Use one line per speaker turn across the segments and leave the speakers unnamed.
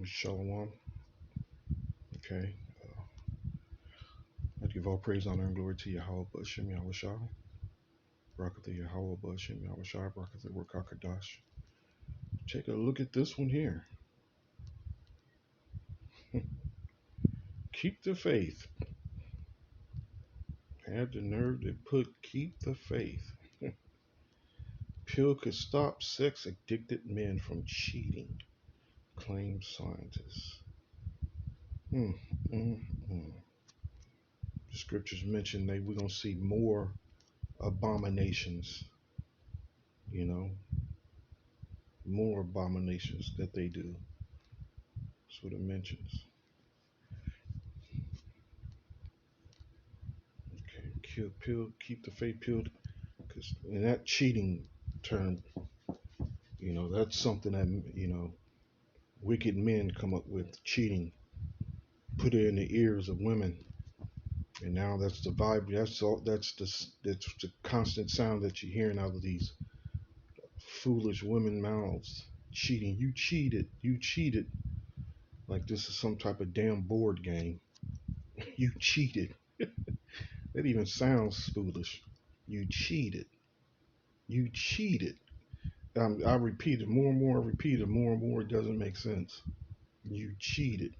Shalom. Okay. I give all praise, honor, and glory to Yahweh, Bashem Yahweh Shai. Barakatah Yahweh, Bashem Yahweh Shai, Barakatah Wakakadash. Take a look at this one here. Keep the faith. Had the nerve to put keep the faith. Pill could stop sex addicted men from cheating, claim scientists. Mm, mm, mm. The scriptures mention that we're going to see more abominations, you know, more abominations that they do. That's what it mentions. Okay, keep the faith peeled. Because in that cheating term, that's something that, wicked men come up with cheating, put it in the ears of women. And now that's the vibe. That's the constant sound that you're hearing out of these foolish women mouths. Cheating. You cheated. You cheated. Like this is some type of damn board game. You cheated. That even sounds foolish. You cheated. You cheated. I repeat it more and more. I repeat it more and more. It doesn't make sense. You cheated.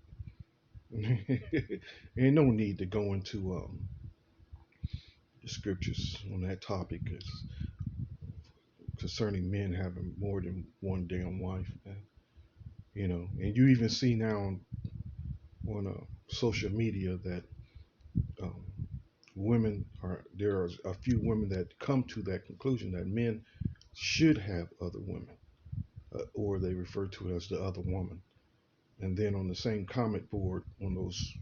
Ain't no need to go into the scriptures on that topic concerning men having more than one damn wife. And you even see now on social media that um, women are there are a few women that come to that conclusion that men should have other women, or they refer to it as the other woman. And then on the same comment board on those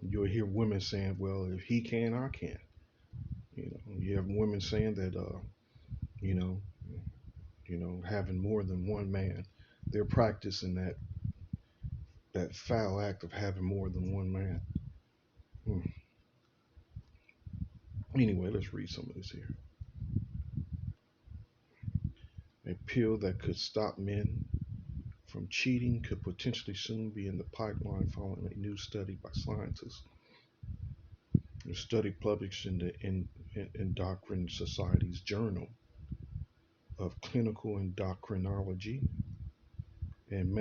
you'll hear women saying, "Well, if he can, I can." You have women saying that, you know, having more than one man, they're practicing that foul act of having more than one man. Hmm. Anyway, let's read some of this here. A pill that could stop men from cheating could potentially soon be in the pipeline following a new study by scientists. A study published in the Endocrine Society's Journal of Clinical Endocrinology and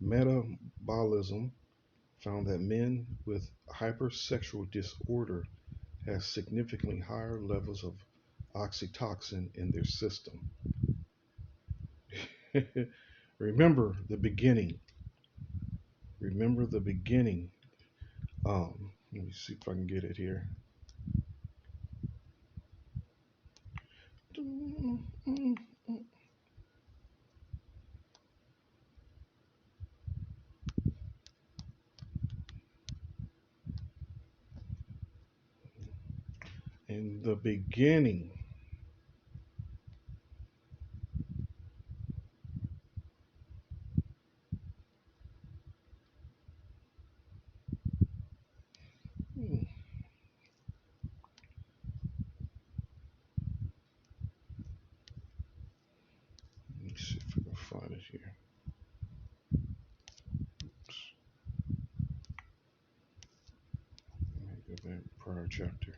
metabolism found that men with hypersexual disorder have significantly higher levels of oxytocin in their system. Remember the beginning. Remember the beginning. Let me see if I can get it here. In the beginning, let me see if I can find it here. Oops. Let me go back prior chapter.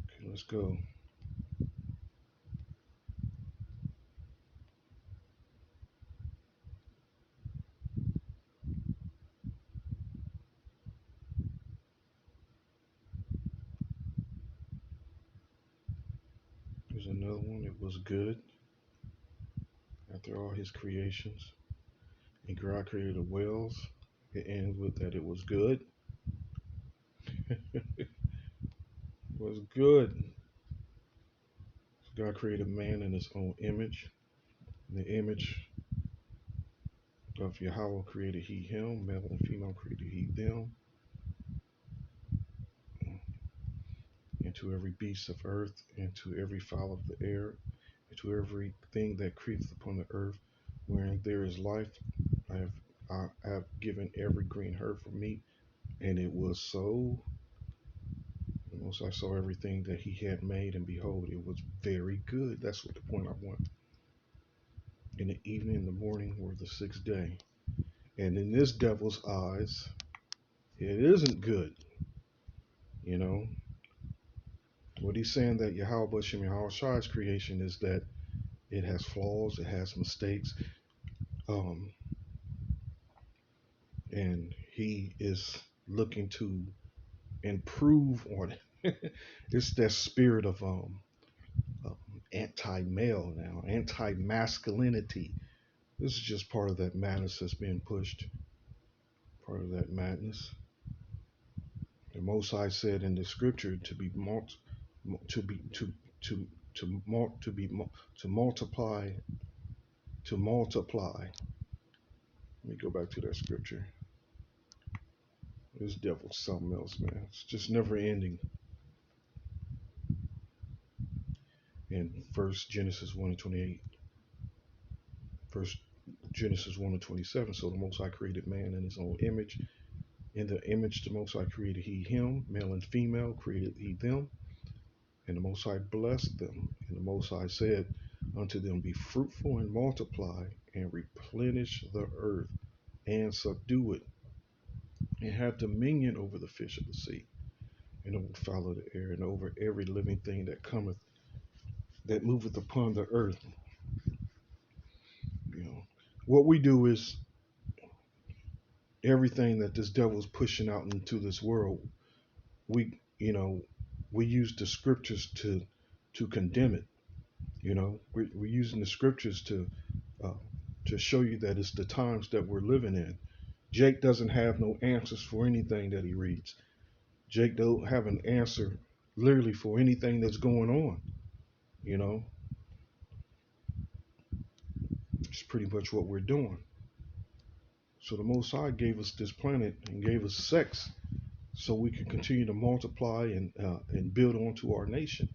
Okay, let's go. There's another one. It was good after all his creations. And God created the whales. It ends with that it was good. It was good. So God created man in his own image. In the image of Yahweh created he him. Male and female created he them. And to every beast of earth, and to every fowl of the air, and to everything that creepeth upon the earth, wherein there is life, I have given every green herb for meat. And it was so. Once I saw everything that he had made, and behold, it was very good. That's what the point I want. In the evening and the morning were the sixth day. And in this devil's eyes, it isn't good. You know, what he's saying that Yahweh Shem Yahweh Shai's creation is that it has flaws, it has mistakes, um, and he is looking to improve on it. It's that spirit of anti-male now, anti-masculinity. This is just part of that madness that's being pushed. Part of that madness. The Most High said in the scripture to be to be to be to multiply to multiply. Let me go back to that scripture. This devil's something else, man. It's just never ending. In First Genesis 1:28, First Genesis 1:27. So the Most High created man in His own image. In the image the Most High created He him, male and female created He them. And the Most High blessed them. And the Most High said unto them, be fruitful and multiply and replenish the earth and subdue it and have dominion over the fish of the sea and over the fowl of the air and over every living thing that cometh, that moveth upon the earth. You know, what we do is everything that this devil is pushing out into this world, we use the scriptures to condemn it. We're using the scriptures uh, to show you that it's the times that we're living in. Jake doesn't have no answers for anything that he reads. Jake don't have an answer literally for anything that's going on. You know, it's pretty much what we're doing. So the Most High gave us this planet and gave us sex so we can continue to multiply and build onto our nation.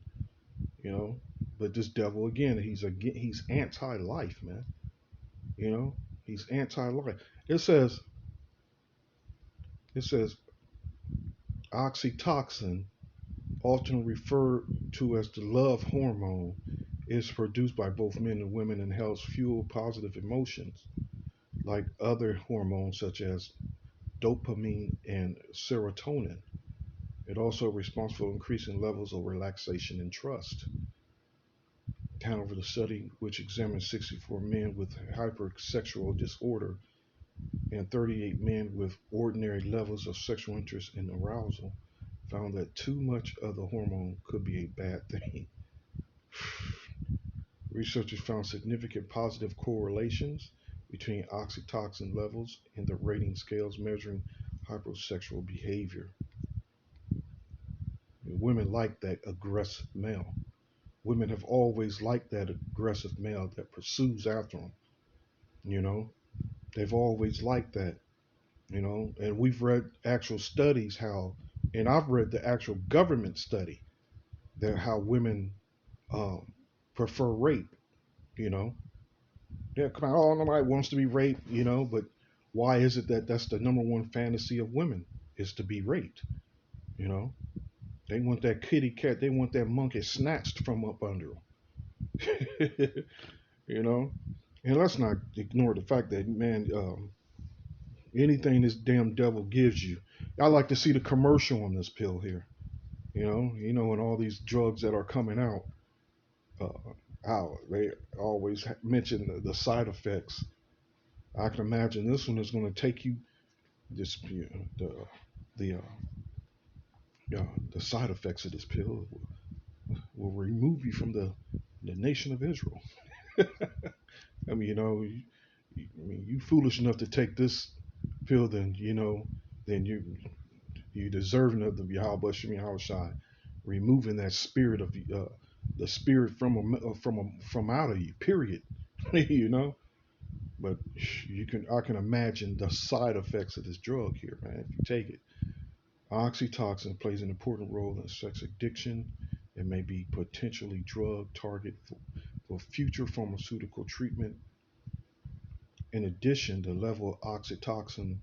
You know, but this devil again, he's anti-life, man. You know, he's anti-life. It says it says oxytocin, often referred to as the love hormone, is produced by both men and women and helps fuel positive emotions, like other hormones such as dopamine and serotonin. It also responsible for increasing levels of relaxation and trust. However, the study, which examined 64 men with hypersexual disorder and 38 men with ordinary levels of sexual interest and arousal, found that too much of the hormone could be a bad thing. Researchers found significant positive correlations between oxytocin levels and the rating scales measuring hypersexual behavior. Women like that aggressive male. Women have always liked that aggressive male that pursues after them. You know, they've always liked that. And we've read actual studies how, and I've read the actual government study that how women um, prefer rape. You know, yeah, come on, oh, nobody wants to be raped. But why is it that that's the number one fantasy of women is to be raped? You know, they want that kitty cat, they want that monkey snatched from up under them. you know, and let's not ignore the fact that man, anything this damn devil gives you. I like to see the commercial on this pill here. And all these drugs that are coming out, how they always mention the side effects. I can imagine this one is going to take you this the the side effects of this pill will remove you from the nation of Israel. I mean, you foolish enough to take this pill, then you deserving of the Yahweh Shem Yahweh Shai, removing that spirit of the spirit from out of you. Period. you know. But I can imagine the side effects of this drug here, man. If you take it, oxytocin plays an important role in sex addiction. It may be potentially drug target for future pharmaceutical treatment. In addition, the level of oxytocin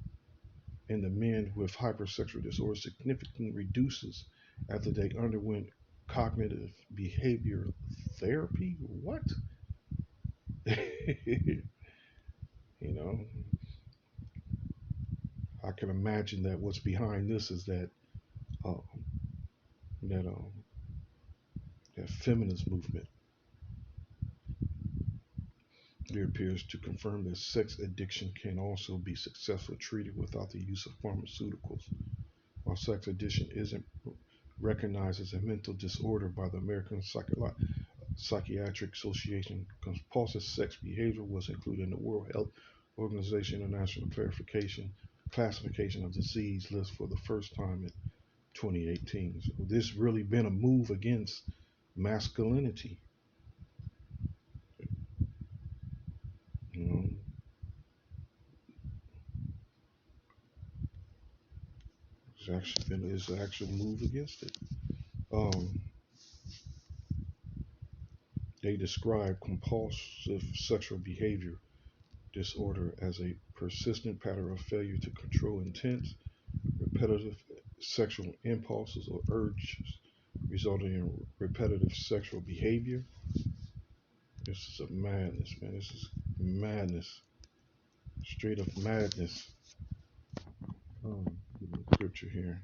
in the men with hypersexual disorder significantly reduces after they underwent cognitive behavior therapy. What? you know, I can imagine that what's behind this is uh, that that feminist movement. It appears to confirm that sex addiction can also be successfully treated without the use of pharmaceuticals. While sex addiction isn't recognized as a mental disorder by the American Psychiatric Association, compulsive sex behavior was included in the World Health Organization International Classification of Disease list for the first time in 2018. So this really been a move against masculinity. You know, it's an actual move against it. Um, they describe compulsive sexual behavior disorder as a persistent pattern of failure to control intense, repetitive sexual impulses or urges, resulting in repetitive sexual behavior. This is a madness, man. This is madness, straight up madness. Give me a scripture here.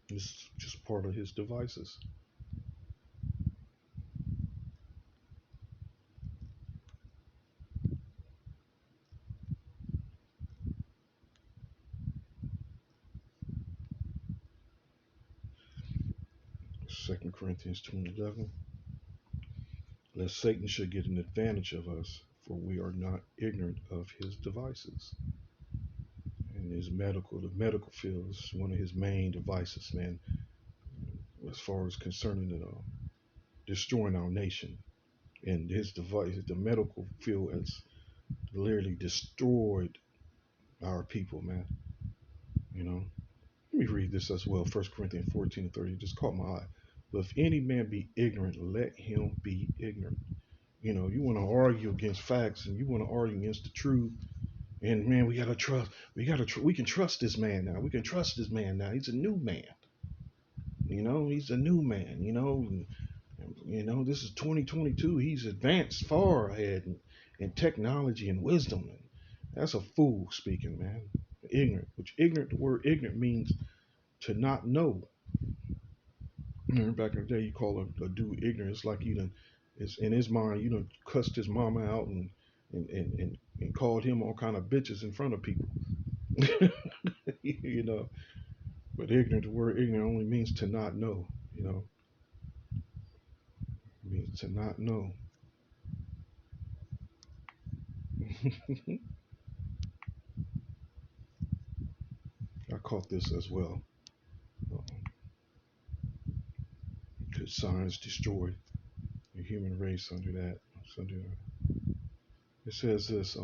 This is just part of his devices. 2 Corinthians 2:11. Lest Satan should get an advantage of us, for we are not ignorant of his devices. And the medical field is one of his main devices, man, as far as concerning destroying our nation. And his device, the medical field has literally destroyed our people, man. You know, let me read this as well. 1 Corinthians 14:30 just caught my eye. But if any man be ignorant, let him be ignorant. You know, you want to argue against facts and you want to argue against the truth. And man, we gotta trust. We can trust this man now. We can trust this man now. He's a new man. You know, he's a new man. This is 2022. He's advanced far ahead in technology and wisdom. And that's a fool speaking, man. Ignorant. Which ignorant? The word ignorant means to not know. Back in the day, you call a dude ignorant. It's like you done, it's in his mind, you done cussed his mama out and called him all kind of bitches in front of people. you know, but ignorant, the word ignorant only means to not know. You know, it means to not know. I caught this as well. Could science destroy the human race under that? Under, it says this.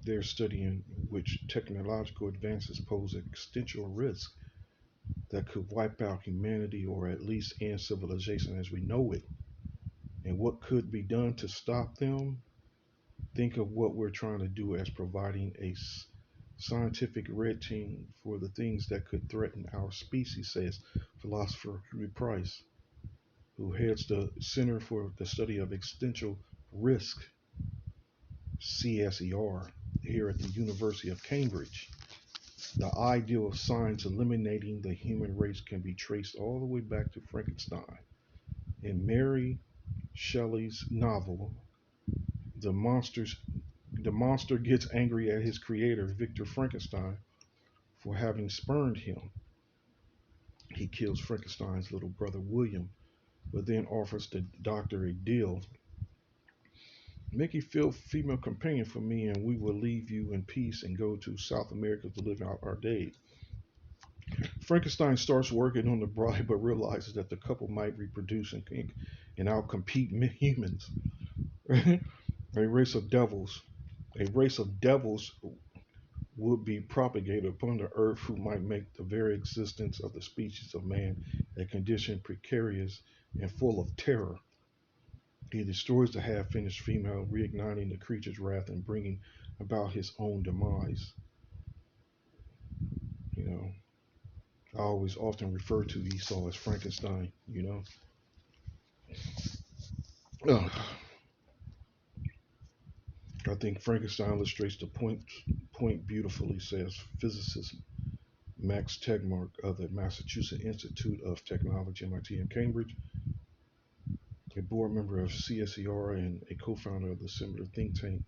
They're studying which technological advances pose existential risk that could wipe out humanity or at least end civilization as we know it. And what could be done to stop them? Think of what we're trying to do as providing a scientific red team for the things that could threaten our species, says philosopher Huey Price, who heads the Center for the Study of Existential Risk, CSER, here at the University of Cambridge. The ideal of science eliminating the human race can be traced all the way back to Frankenstein. In Mary Shelley's novel, the monsters the monster gets angry at his creator, Victor Frankenstein, for having spurned him. He kills Frankenstein's little brother William, but then offers the doctor a deal. Make a female companion for me, and we will leave you in peace and go to South America to live out our days. Frankenstein starts working on the bride, but realizes that the couple might reproduce and outcompete humans. a race of devils, a race of devils would be propagated upon the earth who might make the very existence of the species of man a condition precarious and full of terror. He destroys the half finished female, reigniting the creature's wrath and bringing about his own demise. You know, I always often refer to Esau as Frankenstein, you know. I think Frankenstein illustrates the point beautifully, says physicist Max Tegmark of the Massachusetts Institute of Technology, MIT, in Cambridge, a board member of CSER and a co-founder of the similar think tank,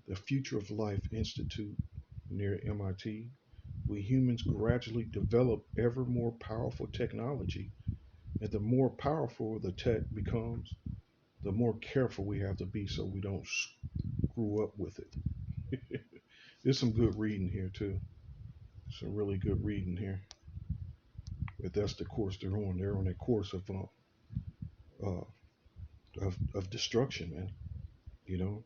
the Future of Life Institute near MIT. We humans gradually develop ever more powerful technology, and the more powerful the tech becomes, the more careful we have to be so we don't screw up with it. There's some good reading here too. Some really good reading here. But that's the course they're on. They're on a course uh, of destruction, man. You know,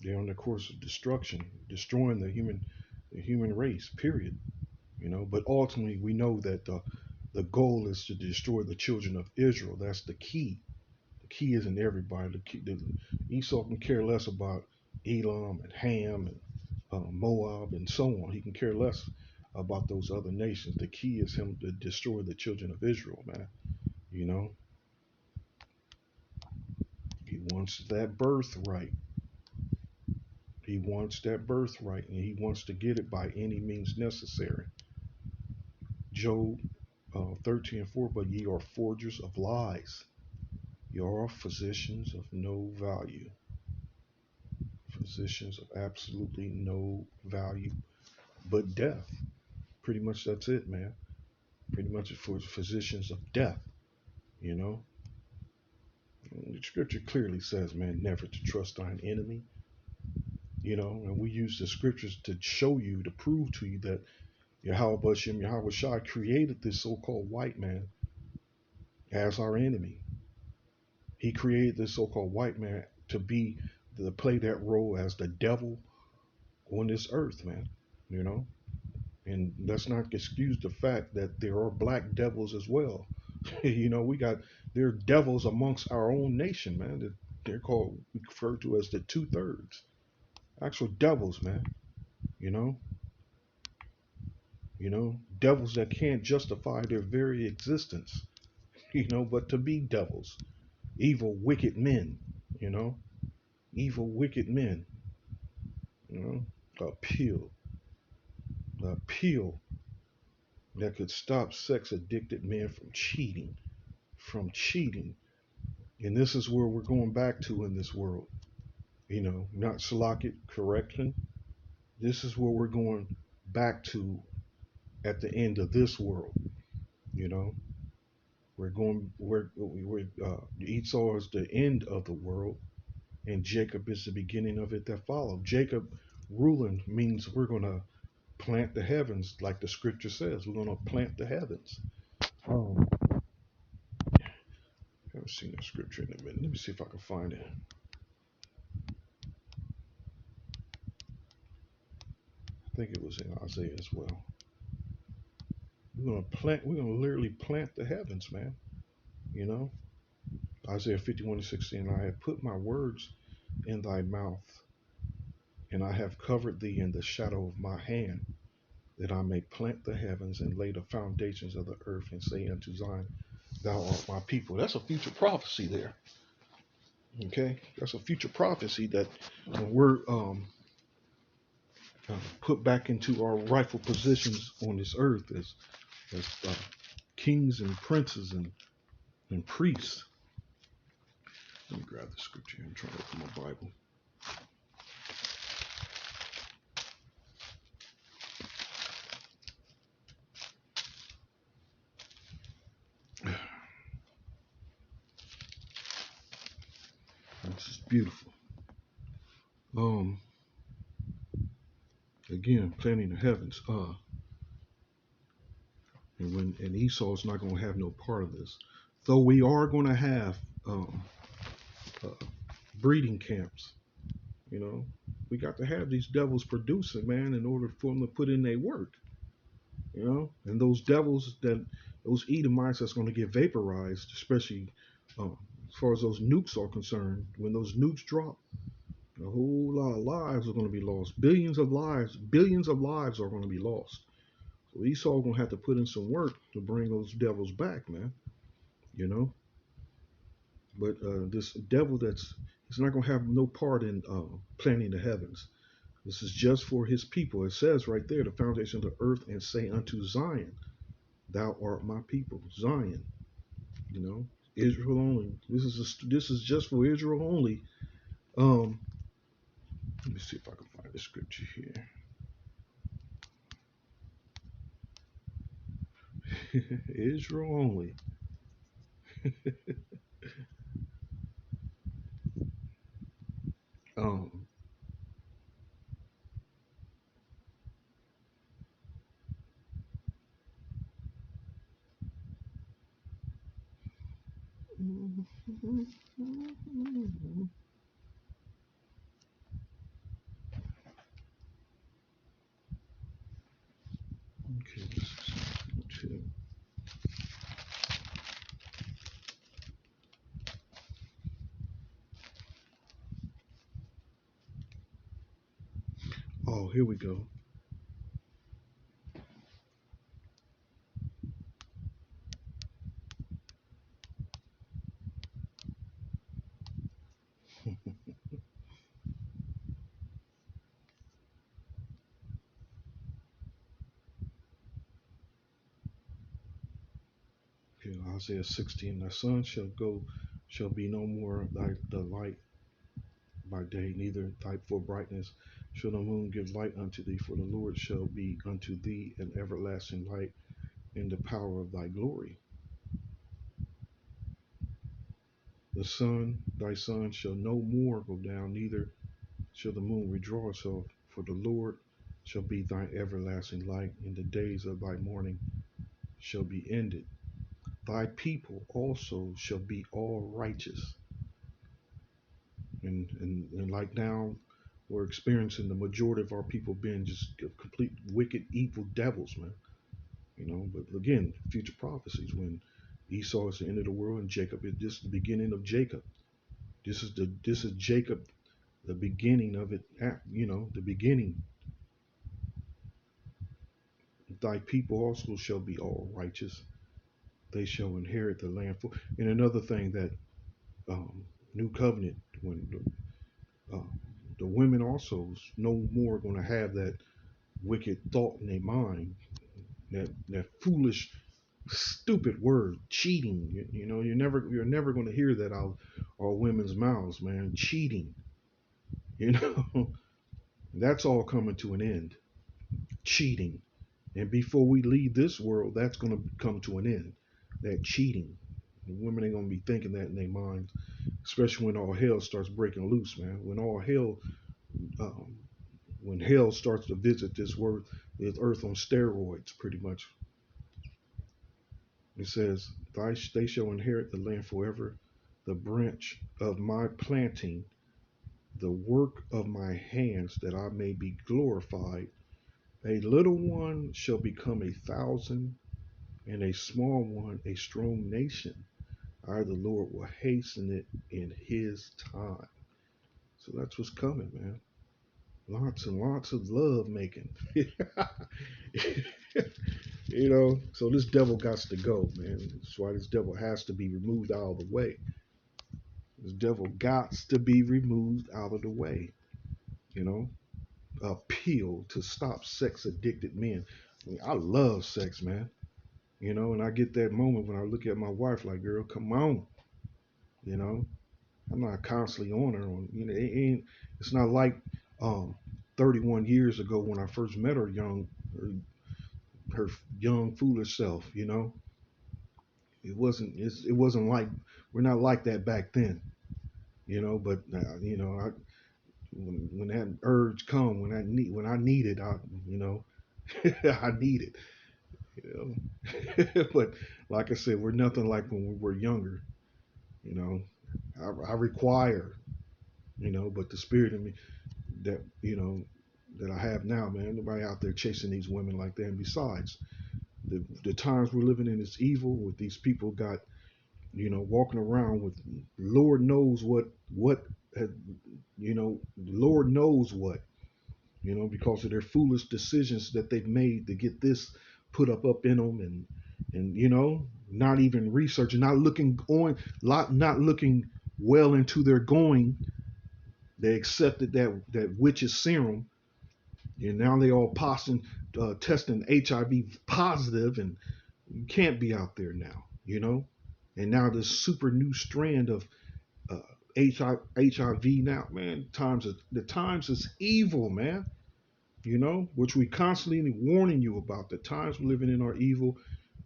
they're on the course of destruction, destroying the human race. Period. You know, but ultimately we know that the goal is to destroy the children of Israel. That's the key. The key isn't everybody. Esau can care less about Elam and Ham and Moab and so on. He can care less about those other nations. The key is him to destroy the children of Israel, man. You know, he wants that birthright. He wants that birthright, and he wants to get it by any means necessary. Job 13:4, but ye are forgers of lies. You are physicians of no value. Physicians of absolutely no value but death. Pretty much that's it, man. Pretty much for physicians of death, you know. And the scripture clearly says, man, never to trust thine enemy, you know. And we use the scriptures to show you, to prove to you that Yahweh Shem Yahweh Shai created this so-called white man as our enemy. He created this so-called white man to play that role as the devil on this earth, man. You know, and let's not excuse the fact that there are black devils as well. You know, there are devils amongst our own nation, man. They're called, referred to as the 2/3. Actual devils, man. You know, devils that can't justify their very existence. You know, but to be devils, evil, wicked men. You know, evil, wicked men. You know, a pill that could stop sex addicted men from cheating. And this is where we're going back to in this world. You know, not Salakit correction. This is where we're going back to at the end of this world. You know, Esau is the end of the world, and Jacob is the beginning of it that follow. Jacob ruling means we're going to plant the heavens, like the scripture says. We're going to plant the heavens. Oh, I haven't seen that scripture in a minute. Let me see if I can find it. I think it was in Isaiah as well. We're gonna literally plant the heavens, man. You know? Isaiah 51:16, I have put my words in thy mouth, and I have covered thee in the shadow of my hand, that I may plant the heavens and lay the foundations of the earth, and say unto Zion, thou art my people. That's a future prophecy there. Okay? That's a future prophecy that when we're put back into our rightful positions on this earth as kings and princes and priests. Let me grab the scripture here. I'm trying to open my Bible. This is beautiful. Um, Again, planting the heavens. And Esau's not going to have no part of this. Though we are going to have uh, breeding camps, you know. We got to have these devils producing, man, in order for them to put in their work. And those devils that those Edomites that's going to get vaporized, especially as far as those nukes are concerned. When those nukes drop, a whole lot of lives are going to be lost. Billions of lives are going to be lost. So Esau going to have to put in some work to bring those devils back, man. You know, but this devil that's he's not going to have no part in planning the heavens. This is just for his people. It says right there, the foundation of the earth, and say unto Zion, thou art my people, Zion. You know, Israel only. This is just for Israel only. Um, Let me see if I can find the scripture here. Israel only. Um, okay, oh, here we go. Okay, Isaiah 16. Thy sun shall be no more the light by day, neither thy for brightness shall the moon give light unto thee, for the Lord shall be unto thee an everlasting light in the power of thy glory. Thy sun shall no more go down, neither shall the moon withdraw itself, for the Lord shall be thy everlasting light, and the days of thy mourning shall be ended. Thy people also shall be all righteous. And like now, we're experiencing the majority of our people being just complete wicked, evil devils, man. But again, future prophecies when Esau is the end of the world and Jacob is just the beginning of Jacob. This is Jacob, the beginning of it. The beginning. Thy people also shall be all righteous. They shall inherit the land. And another thing that New Covenant, when uh, the women also no more going to have that wicked thought in their mind, that foolish, stupid word, cheating. You're never going to hear that out our women's mouths, man. Cheating. You know, that's all coming to an end. Cheating. And before we leave this world, that's going to come to an end. That cheating. The women ain't going to be thinking that in their minds, especially when all hell starts breaking loose, man. Um, when hell starts to visit this world, this earth on steroids, pretty much. It says, they shall inherit the land forever, the branch of my planting, the work of my hands, that I may be glorified. A little one shall become 1,000, and a small one a strong nation. I, the Lord, will hasten it in his time. So that's what's coming, man. Lots and lots of love making. So this devil got to go, man. That's why this devil has to be removed out of the way. This devil got to be removed out of the way. You know, appeal to stop sex addicted men. I love sex, man. And I get that moment when I look at my wife like, girl, come on. You know, I'm not constantly on her. It's not like um, 31 years ago when I first met her young foolish self. It wasn't like we're not like that back then. But when that urge come, when I need it, you know I need it. But like I said, we're nothing like when we were younger. You know, I require. But the spirit in me, that that I have now, man. Nobody out there chasing these women like that. And besides, the times we're living in is evil. With these people got walking around with Lord knows what had, Lord knows what because of their foolish decisions that they've made to get this put up in them, and not even researching, not looking not looking well into their going. They accepted that witch's serum, and now they all testing HIV positive, and you can't be out there now, And now this super new strand of uh, HIV now, man. The times is evil, man. Which we constantly warning you about. The times we're living in are evil.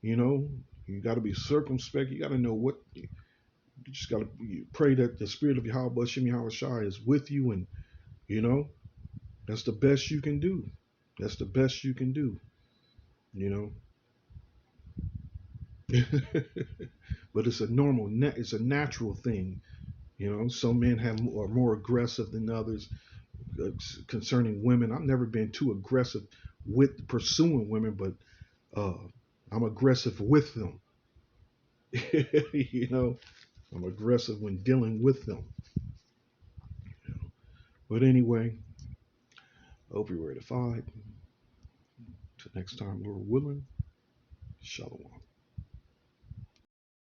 You know, you got to be circumspect. You got to know what. You just got to pray that the spirit of Yahweh Shem Yahweh Shai is with you, and you know that's the best you can do. That's the best you can do. You know, but it's a it's a natural thing. Some men are more aggressive than others uh, concerning women. I've never been too aggressive with pursuing women, but uh, I'm aggressive with them. you know, I'm aggressive when dealing with them. But anyway, I hope you're ready to fight. Till next time, Lord willing, Shalom.